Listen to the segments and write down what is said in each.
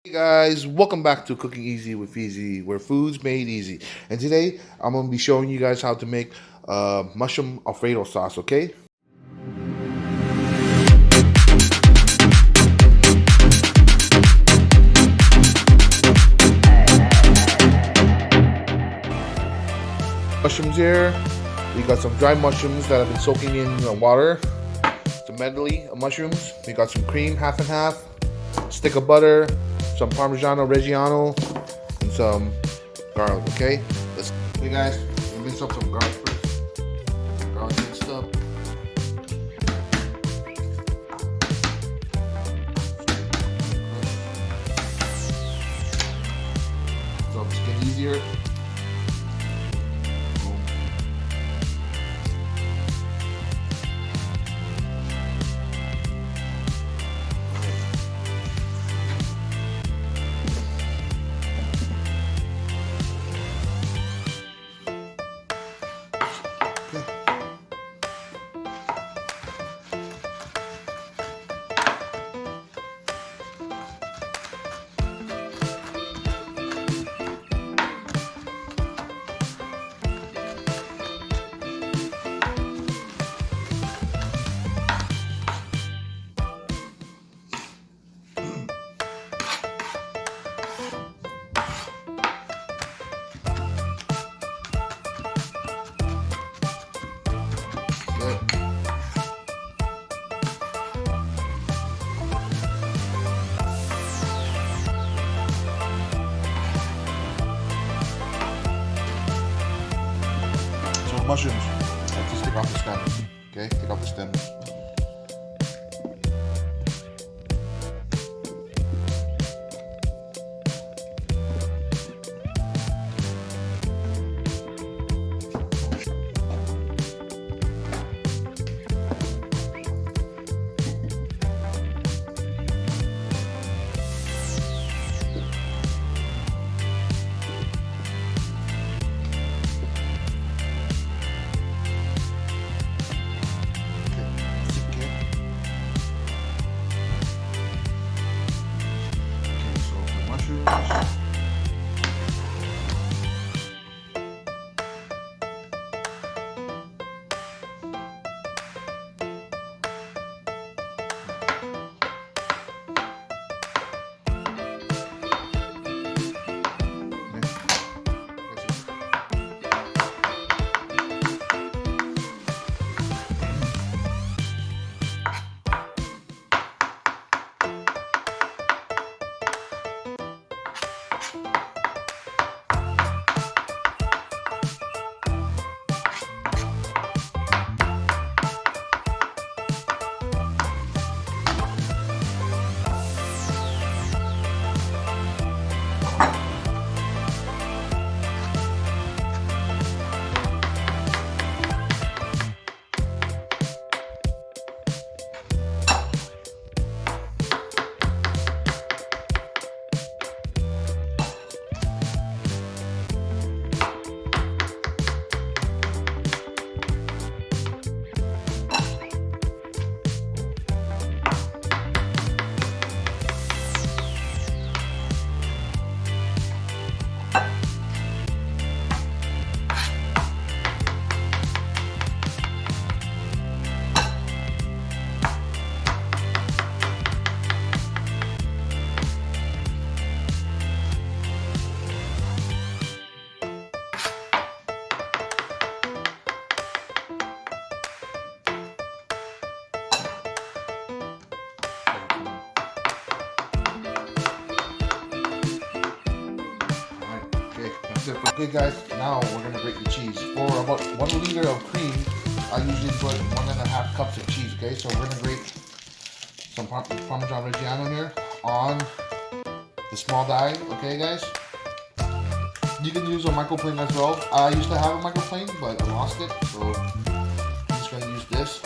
Hey guys, welcome back to Cooking Easy with Easy, where food's made easy. And today I'm gonna be showing you guys how to make mushroom Alfredo sauce. Okay? Mushrooms here. We got some dried mushrooms that have been soaking in water. Some medley of mushrooms. We got some cream, half and half. Stick of butter, some Parmigiano Reggiano, and some garlic. Okay, okay guys, mix up some garlic first. Garlic mixed up. So it's getting easier. So mushrooms, I just take off the stems. Okay, take off the stems. Okay guys, now we're gonna grate the cheese. For about 1 liter of cream, I usually put 1.5 cups of cheese. Okay, so we're gonna grate some Parmesan Reggiano here on the small die. Okay guys, you can use a microplane as well. I used to have a microplane, but I lost it, so I'm just gonna use this.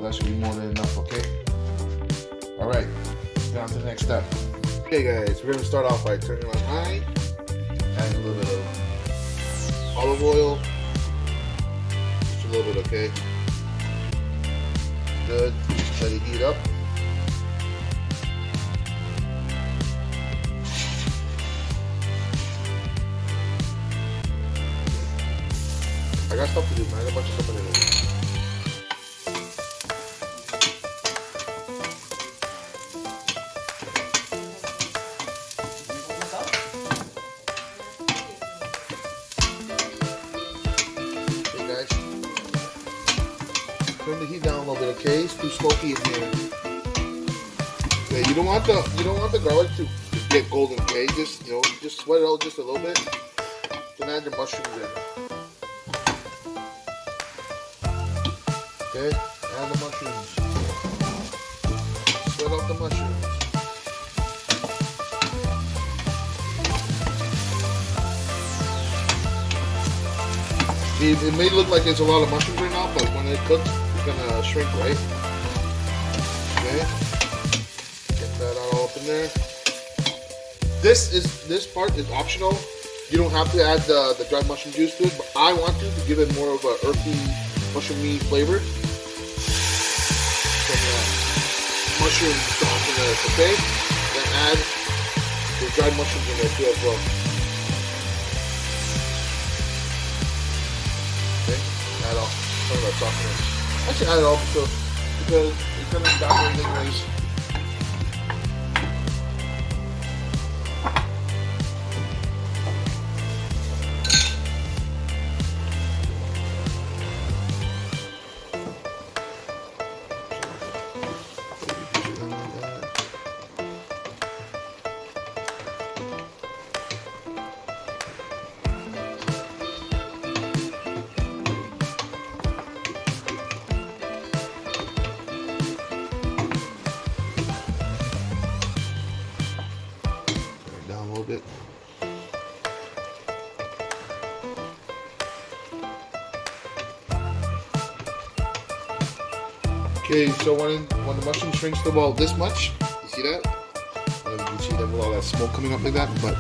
that should be more than enough, okay? All right, down to the next step. Okay guys, we're gonna start off by turning on high, adding a little bit of olive oil, just a little bit, okay? Good, let it heat up. I got stuff to do, man. I got a bunch of stuff to do. Okay, guys. Turn the heat down a little bit, okay? It's too smoky in here. Okay, you don't want the garlic to get golden, okay? Just just sweat it out just a little bit. Then add your mushrooms in. Okay, add the mushrooms. Sweat out the mushrooms. It may look like there's a lot of mushrooms right now, but when it cooks, it's gonna shrink, right? Okay, get that all up in there. This part is optional. You don't have to add the dried mushroom juice to it, but I want to give it more of a earthy, mushroomy flavor. Mushroom sauce in there, okay? Then add the dried mushrooms in there too as well. Okay, add all some of that sauce in there. Actually, add it all because it's gonna evaporate anyways. Bit. Okay, so when the mushroom shrinks to about this much, you see that? You can see that with all that smoke coming up like that, but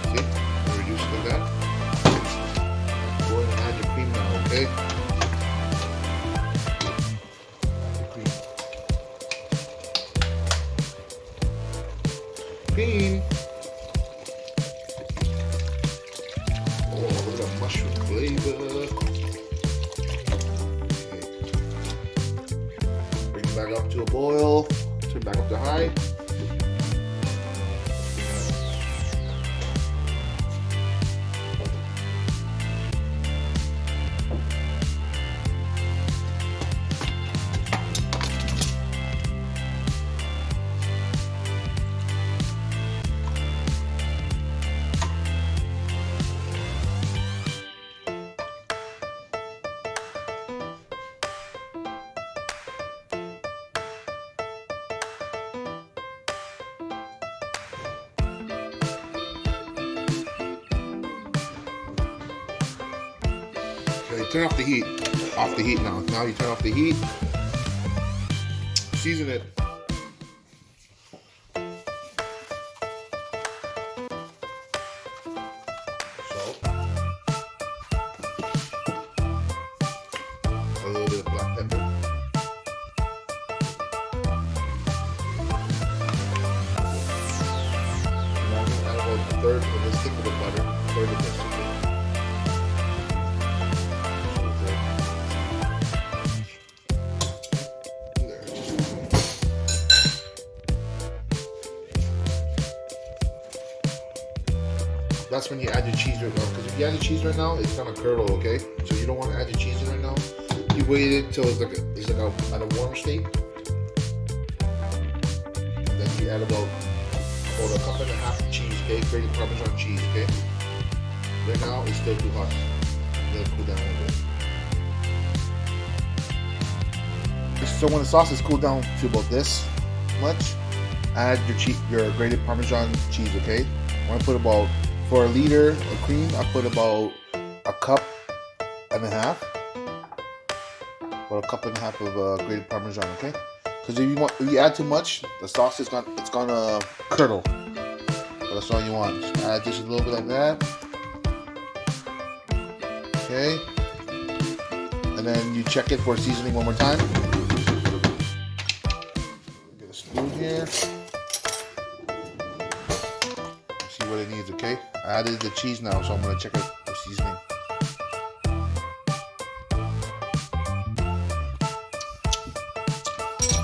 see, reduce it like that. Go ahead and add your cream now, okay? Cream. Oh, look at that mushroom flavor. Okay. Bring it back up to a boil. Turn back up to high. Okay, turn off the heat. Off the heat now. Now you turn off the heat. Season it. Salt. A little bit of black pepper. And I'm gonna add about a third of this stick of the butter. A third of this. That's when you add your cheese right now, because if you add the cheese right now, it's gonna curdle, okay? So you don't want to add your cheese in right now. You wait it till it's like at a warm state. And then you add about a cup and a half of cheese, okay? Grated Parmesan cheese, okay? Right now, it's still too hot. Let it cool down a little bit. So when the sauce is cooled down to about this much, add your grated Parmesan cheese, okay? I want to put about, for a liter of cream, I put about a cup and a half. about a cup and a half of grated Parmesan, okay? Because if you add too much, the sauce is gonna curdle. So that's all you want. Just add just a little bit like that. Okay. And then you check it for seasoning one more time. Get a spoon here. See what it needs, okay? I added the cheese now, so I'm gonna check it for seasoning.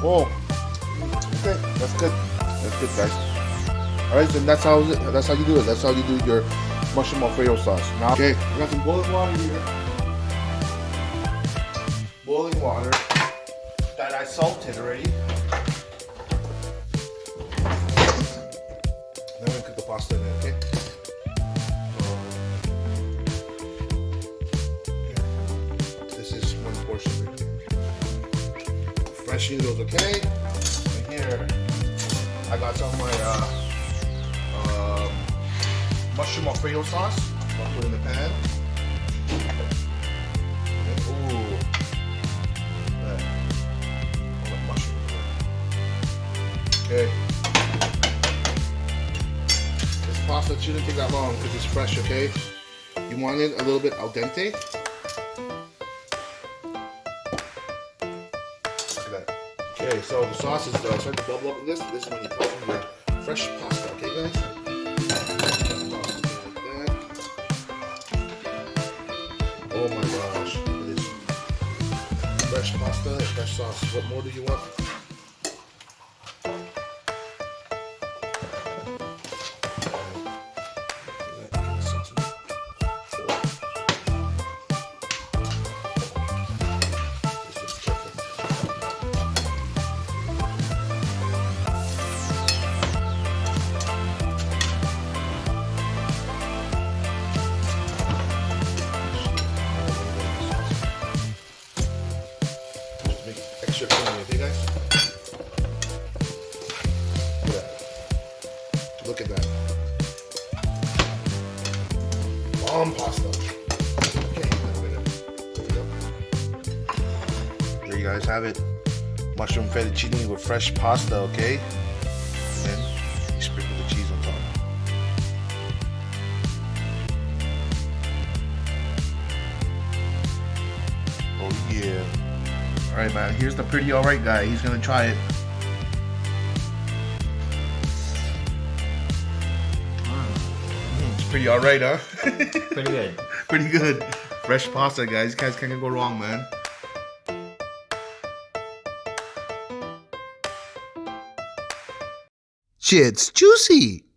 Oh, okay, that's good. That's good, guys. All right, so that's how you do it. That's how you do your mushroom Alfredo sauce. Now, okay, I got some boiling water here. Boiling water that I salted already. Then we're gonna cook the pasta in it, okay? This is one portion right here. Fresh noodles, okay? And here, I got some of my mushroom Alfredo sauce. I'll put in the pan. Ooh. Okay. This pasta shouldn't take that long because it's fresh, okay? You want it a little bit al dente. Look at that. Okay, so the sauce is starting to bubble up with this. This is when you put in your fresh pasta, okay guys? Oh my gosh, look at this. Fresh pasta and fresh sauce. What more do you want? Extra creamy, okay guys? Look at that. Bomb pasta. Okay, there we go. There you guys have it. Mushroom fettuccine with fresh pasta, okay? And then you sprinkle the cheese on top. Oh yeah. Alright man, here's the pretty alright guy. He's gonna try it. It's pretty alright, huh? Pretty good. Pretty good. Fresh pasta, guys. You guys can't go wrong, man. Shit's juicy.